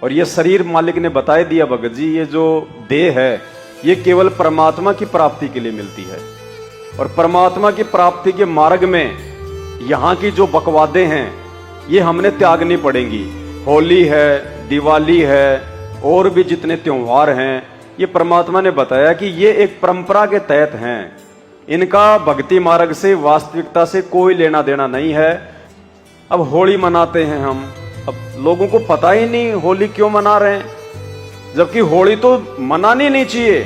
और ये शरीर मालिक ने बता दिया भगत जी, ये जो देह है ये केवल परमात्मा की प्राप्ति के लिए मिलती है। और परमात्मा की प्राप्ति के मार्ग में यहाँ की जो बकवादे हैं ये हमने त्यागनी पड़ेंगी। होली है, दिवाली है, और भी जितने त्योहार हैं, ये परमात्मा ने बताया कि ये एक परंपरा के तहत हैं। इनका भक्ति मार्ग से, वास्तविकता से कोई लेना देना नहीं है। अब होली मनाते हैं हम, अब लोगों को पता ही नहीं होली क्यों मना रहे हैं, जबकि होली तो मनानी नहीं चाहिए।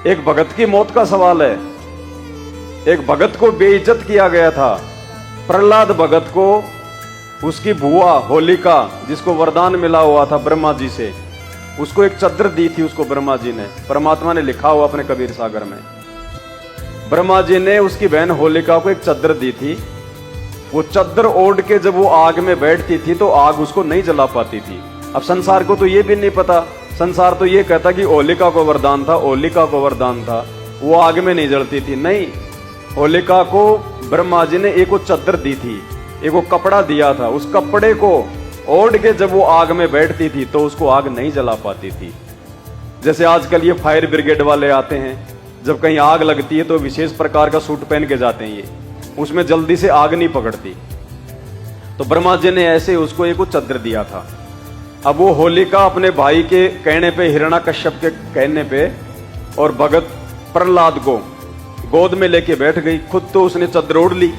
एक भगत की मौत का सवाल है। एक भगत को बेइज्जत किया गया था। प्रहलाद भगत को उसकी बुआ होलिका, जिसको वरदान मिला हुआ था ब्रह्मा जी से, उसको एक चद्दर दी थी उसको ब्रह्मा जी ने। परमात्मा ने लिखा हुआ अपने कबीर सागर में, ब्रह्मा जी ने उसकी बहन होलिका को एक चद्दर दी थी। वो चद्दर ओढ़ के जब वो आग में बैठती थी तो आग उसको नहीं जला पाती थी। अब संसार को तो ये भी नहीं पता, संसार तो ये कहता कि होलिका को वरदान था, होलिका को वरदान था, वो आग में नहीं जलती थी। नहीं, होलिका को ब्रह्मा जी ने एक वो चद्दर दी थी, एक वो कपड़ा दिया था। उस कपड़े को ओढ़ के जब वो आग में बैठती थी तो उसको आग नहीं जला पाती थी। जैसे आजकल ये फायर ब्रिगेड वाले आते हैं, जब कहीं आग लगती है तो विशेष प्रकार का सूट पहन के जाते हैं, ये उसमें जल्दी से आग नहीं पकड़ती। तो ब्रह्मा जी ने ऐसे उसको एक चद्दर दिया था। अब वो होलिका अपने भाई के कहने पे, हिरण्याकश्यप के कहने पे, और भगत प्रहलाद को गोद में लेके बैठ गई। खुद तो उसने चद्दर ओढ़ ली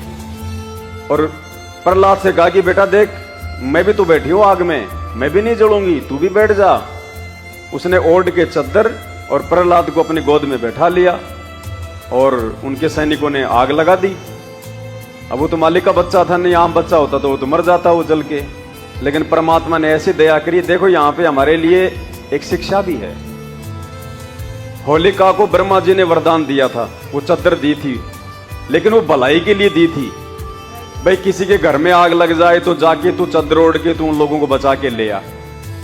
और प्रहलाद से कहा कि बेटा देख, मैं भी तो बैठी हूं आग में, मैं भी नहीं जलूंगी, तू भी बैठ जा। उसने ओढ़ के चद्दर और प्रहलाद को अपनी गोद में बैठा लिया और उनके सैनिकों ने आग लगा दी। अब वो तो मालिक का बच्चा था, नहीं आम बच्चा होता तो वो तो मर जाता वो जल के। लेकिन परमात्मा ने ऐसी दया करी। देखो यहाँ पे हमारे लिए एक शिक्षा भी है। होलिका को ब्रह्मा जी ने वरदान दिया था, वो चद्दर दी थी, लेकिन वो भलाई के लिए दी थी। भाई किसी के घर में आग लग जाए तो जाके तू चद्दर ओढ़ के तू उन लोगों को बचा के ले आ,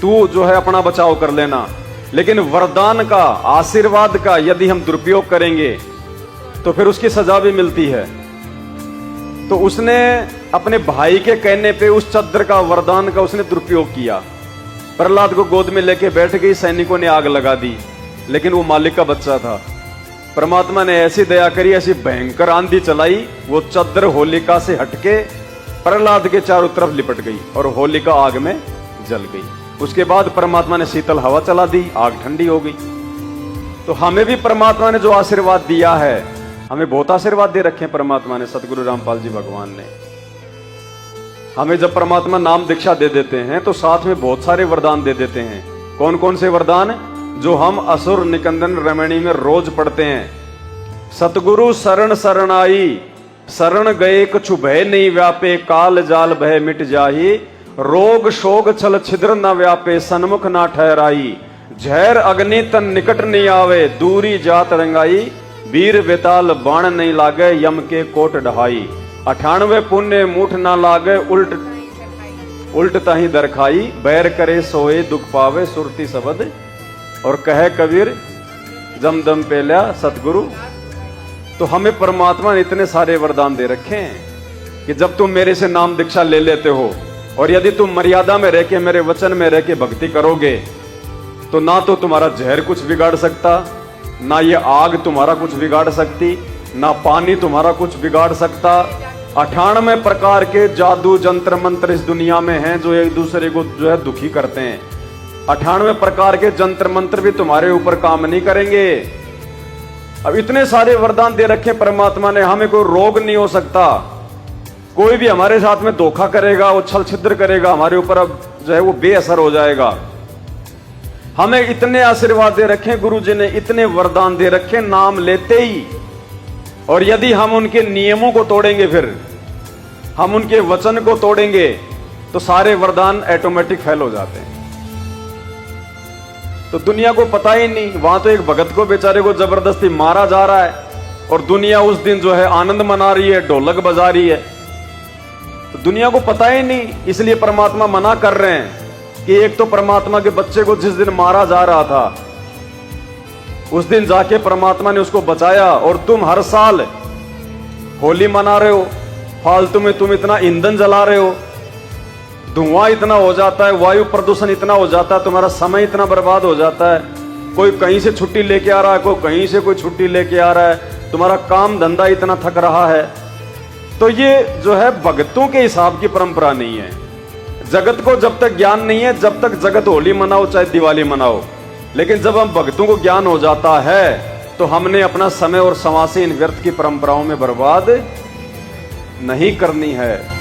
तू जो है अपना बचाव कर लेना। लेकिन वरदान का, आशीर्वाद का यदि हम दुरुपयोग करेंगे तो फिर उसकी सजा भी मिलती है। तो उसने अपने भाई के कहने पे उस चद्दर का, वरदान का उसने दुरुपयोग किया। प्रहलाद को गोद में लेके बैठ गई, सैनिकों ने आग लगा दी, लेकिन वो मालिक का बच्चा था। परमात्मा ने ऐसी दया करी, ऐसी भयंकर आंधी चलाई, वो चद्दर होलिका से हटके प्रहलाद के चारों तरफ लिपट गई और होलिका आग में जल गई। उसके बाद परमात्मा ने शीतल हवा चला दी, आग ठंडी हो गई। तो हमें भी परमात्मा ने जो आशीर्वाद दिया है, हमें बहुत आशीर्वाद दे रखे हैं परमात्मा ने, सतगुरु रामपाल जी भगवान ने। हमें जब परमात्मा नाम दीक्षा दे देते हैं तो साथ में बहुत सारे वरदान दे देते हैं। कौन कौन से वरदान? जो हम असुर निकंदन रमणी में रोज पढ़ते हैं। सतगुरु शरण शरण आई, शरण गए कछु भय नहीं व्यापे, काल जाल भय मिट जाही, रोग शोक छल छिद्र न व्यापे, सन्मुख ना ठहराई, झैर अग्नि तन निकट नहीं आवे, दूरी जात रंगाई, वीर बेताल बाण नहीं लागे, यम के कोट ढहाई, 98 पुण्य मूठ ना लागे, उल्ट ताही दरखाई, बैर करे सोए दुख पावे, सुरती शब्द और कहे कबीर जम दम पेल्या सतगुरु। तो हमें परमात्मा ने इतने सारे वरदान दे रखे हैं कि जब तुम मेरे से नाम दीक्षा ले लेते हो और यदि तुम मर्यादा में रह के, मेरे वचन में रह के भक्ति करोगे, तो ना तो तुम्हारा जहर कुछ बिगाड़ सकता, ना ये आग तुम्हारा कुछ बिगाड़ सकती, ना पानी तुम्हारा कुछ बिगाड़ सकता। 98 प्रकार के जादू जंत्र मंत्र इस दुनिया में हैं जो एक दूसरे को जो है दुखी करते हैं। 98 प्रकार के जंत्र मंत्र भी तुम्हारे ऊपर काम नहीं करेंगे। अब इतने सारे वरदान दे रखे परमात्मा ने, हमें कोई रोग नहीं हो सकता। कोई भी हमारे साथ में धोखा करेगा, वो छल छिद्र करेगा, हमारे ऊपर अब जो है वो बेअसर हो जाएगा। हमें इतने आशीर्वाद दे रखे गुरु जी ने, इतने वरदान दे रखे नाम लेते ही। और यदि हम उनके नियमों को तोड़ेंगे, फिर हम उनके वचन को तोड़ेंगे, तो सारे वरदान ऑटोमेटिक फेल हो जाते हैं। तो दुनिया को पता ही नहीं, वहां तो एक भगत को बेचारे को जबरदस्ती मारा जा रहा है और दुनिया उस दिन जो है आनंद मना रही है, ढोलक बजा रही है। तो दुनिया को पता ही नहीं, इसलिए परमात्मा मना कर रहे हैं कि एक तो परमात्मा के बच्चे को जिस दिन मारा जा रहा था, उस दिन जाके परमात्मा ने उसको बचाया। और तुम हर साल होली मना रहे हो, फालतू में तुम इतना ईंधन जला रहे हो, धुआं इतना हो जाता है, वायु प्रदूषण इतना हो जाता है, तुम्हारा समय इतना बर्बाद हो जाता है। कोई कहीं से छुट्टी लेके आ रहा है, कोई कहीं से कोई छुट्टी लेके आ रहा है, तुम्हारा काम धंधा इतना थक रहा है। तो ये जो है भगतों के हिसाब की परंपरा नहीं है। जगत को जब तक ज्ञान नहीं है, जब तक जगत होली मनाओ चाहे दिवाली मनाओ, लेकिन जब हम भक्तों को ज्ञान हो जाता है तो हमने अपना समय और समासे इन व्यर्थ की परंपराओं में बर्बाद नहीं करनी है।